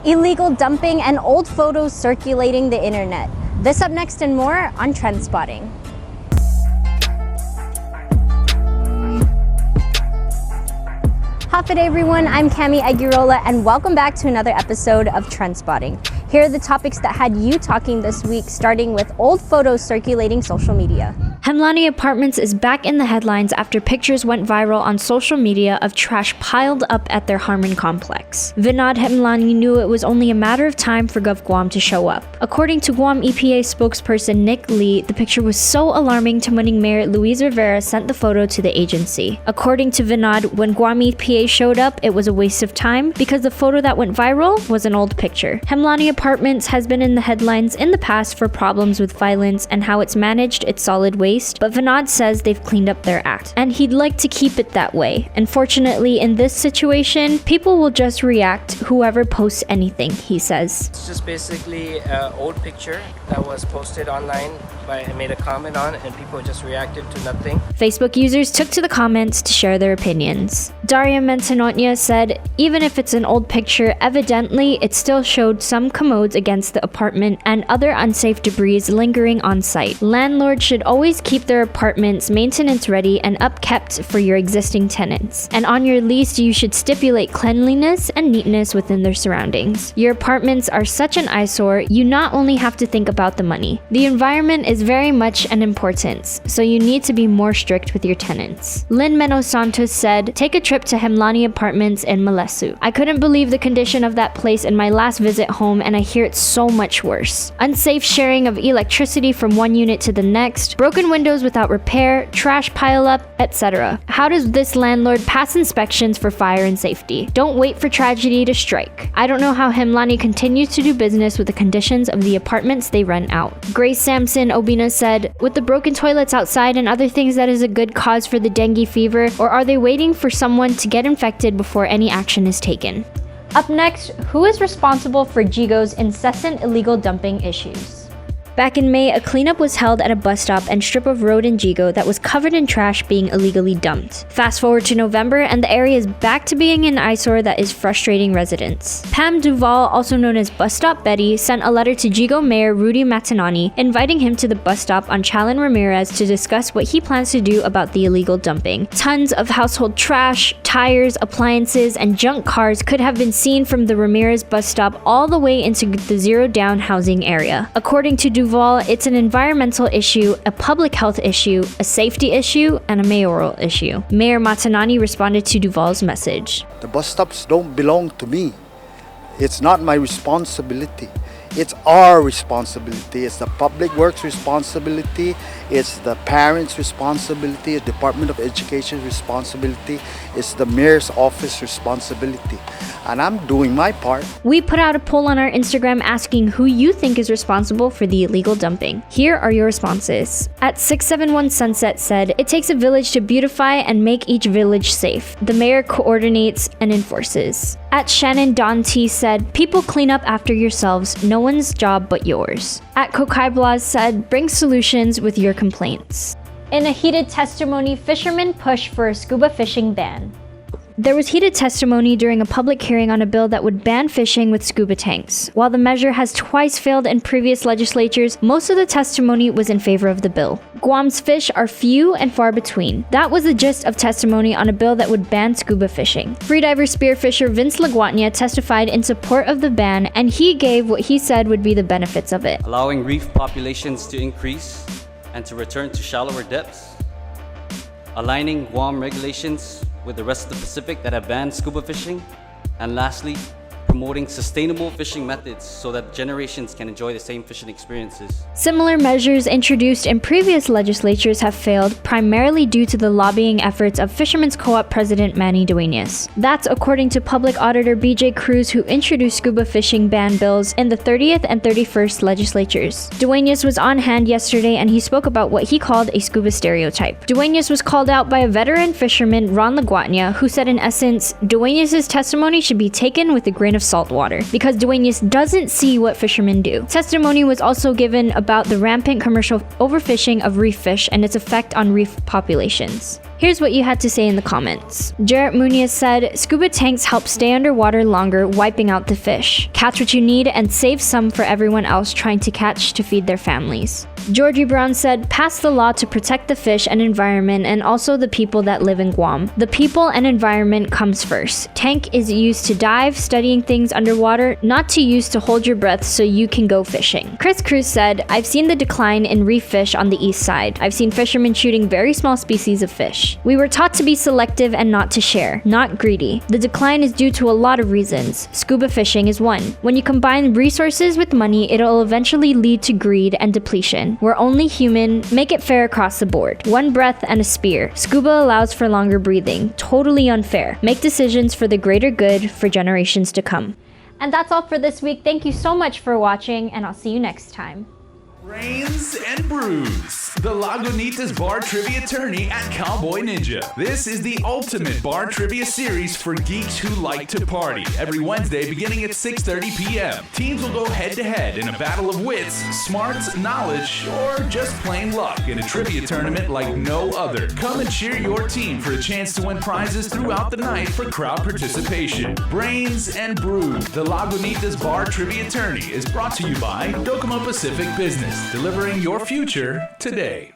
illegal dumping, and old photos circulating the internet. This up next and more on TrendSpotting. Hafa day everyone, I'm Cami and welcome back to another episode of TrendSpotting. Here are the topics that had you talking this week, starting with old photos circulating social media. Hemlani Apartments is back in the headlines after pictures went viral on social media of trash piled up at their Harmon complex. Vinod Hemlani knew it was only a matter of time for Gov Guam to show up. According to Guam EPA spokesperson Nick Lee, the picture was so alarming Tamuning Mayor Luis Rivera sent the photo to the agency. According to Vinod, when Guam EPA showed up, it was a waste of time because the photo that went viral was an old picture. Hemlani Apartments has been in the headlines in the past for problems with violence and how it's managed its solid waste, but Vinod says they've cleaned up their act, and he'd like to keep it that way. Unfortunately, in this situation, people will just react whoever posts anything, he says. It's just basically an old picture that was posted online I made a comment on, and people just reacted to nothing. Facebook users took to the comments to share their opinions. Daria Mentanotnia said, even if it's an old picture, evidently it still showed some commodes against the apartment and other unsafe debris lingering on site. Landlords should always keep their apartments maintenance ready and upkept for your existing tenants. And on your lease, you should stipulate cleanliness and neatness within their surroundings. Your apartments are such an eyesore, you not only have to think about the money. The environment is very much an importance, so you need to be more strict with your tenants. Lynn Meno Santos said, take a trip to Hemlani Apartments in Malesu. I couldn't believe the condition of that place in my last visit home, and I hear it's so much worse. Unsafe sharing of electricity from one unit to the next, broken windows without repair, trash pileup, etc. How does this landlord pass inspections for fire and safety? Don't wait for tragedy to strike. I don't know how Hemlani continues to do business with the conditions of the apartments they rent out. Grace Sampson Obina said, with the broken toilets outside and other things, that is a good cause for the dengue fever, or are they waiting for someone to get infected before any action is taken? Up next, who is responsible for Yigo's incessant illegal dumping issues? Back in May, a cleanup was held at a bus stop and strip of road in Yigo that was covered in trash being illegally dumped. Fast forward to November, and the area is back to being an eyesore that is frustrating residents. Pam Duval, also known as Bus Stop Betty, sent a letter to Yigo Mayor Rudy Matanani inviting him to the bus stop on Chalin Ramirez to discuss what he plans to do about the illegal dumping. Tons of household trash, tires, appliances, and junk cars could have been seen from the Ramirez bus stop all the way into the Zero Down housing area. According to Duval, it's an environmental issue, a public health issue, a safety issue, and a mayoral issue. Mayor Matanani responded to Duval's message. The bus stops don't belong to me. It's not my responsibility. It's our responsibility. It's the public works responsibility. It's the parents' responsibility. It's the Department of Education's responsibility. It's the mayor's office responsibility. And I'm doing my part. We put out a poll on our Instagram asking who you think is responsible for the illegal dumping. Here are your responses. At 671 Sunset said, it takes a village to beautify and make each village safe. The mayor coordinates and enforces. At Shannon Don T said, people clean up after yourselves, no one's job but yours. At Kokai Blas said, bring solutions with your complaints. In a heated testimony, fishermen push for a scuba fishing ban. There was heated testimony during a public hearing on a bill that would ban fishing with scuba tanks. While the measure has twice failed in previous legislatures, most of the testimony was in favor of the bill. Guam's fish are few and far between. That was the gist of testimony on a bill that would ban scuba fishing. Freediver spearfisher Vince Laguatnia testified in support of the ban, and he gave what he said would be the benefits of it. Allowing reef populations to increase and to return to shallower depths. Aligning Guam regulations with the rest of the Pacific that have banned scuba fishing, and lastly, promoting sustainable fishing methods so that generations can enjoy the same fishing experiences. Similar measures introduced in previous legislatures have failed, primarily due to the lobbying efforts of Fishermen's Co-op President Manny Duenas. That's according to Public Auditor BJ Cruz, who introduced scuba fishing ban bills in the 30th and 31st legislatures. Duenas was on hand yesterday, and he spoke about what he called a scuba stereotype. Duenas was called out by a veteran fisherman, Ron Laguatnia, who said in essence, Duenas' testimony should be taken with a grain of salt water, because Duenas doesn't see what fishermen do. Testimony was also given about the rampant commercial overfishing of reef fish and its effect on reef populations. Here's what you had to say in the comments. Jarrett Muniz said, scuba tanks help stay underwater longer, wiping out the fish. Catch what you need and save some for everyone else trying to catch to feed their families. Georgie Brown said, pass the law to protect the fish and environment and also the people that live in Guam. The people and environment comes first. Tank is used to dive, studying things underwater, not to use to hold your breath so you can go fishing. Chris Cruz said, I've seen the decline in reef fish on the east side. I've seen fishermen shooting very small species of fish. We were taught to be selective and not to share, not greedy. The decline is due to a lot of reasons. Scuba fishing is one. When you combine resources with money, it'll eventually lead to greed and depletion. We're only human, make it fair across the board. One breath and a spear. Scuba allows for longer breathing. Totally unfair. Make decisions for the greater good for generations to come. And that's all for this week. Thank you so much for watching, and I'll see you next time. Brains and Brews, the Lagunitas bar trivia tourney at Cowboy Ninja. This is the ultimate bar trivia series for geeks who like to party. Every Wednesday beginning at 6:30 p.m. Teams will go head-to-head in a battle of wits, smarts, knowledge, or just plain luck in a trivia tournament like no other. Come and cheer your team for a chance to win prizes throughout the night for crowd participation. Brains and Brews, the Lagunitas bar trivia tourney is brought to you by Docomo Pacific Business. Delivering your future today.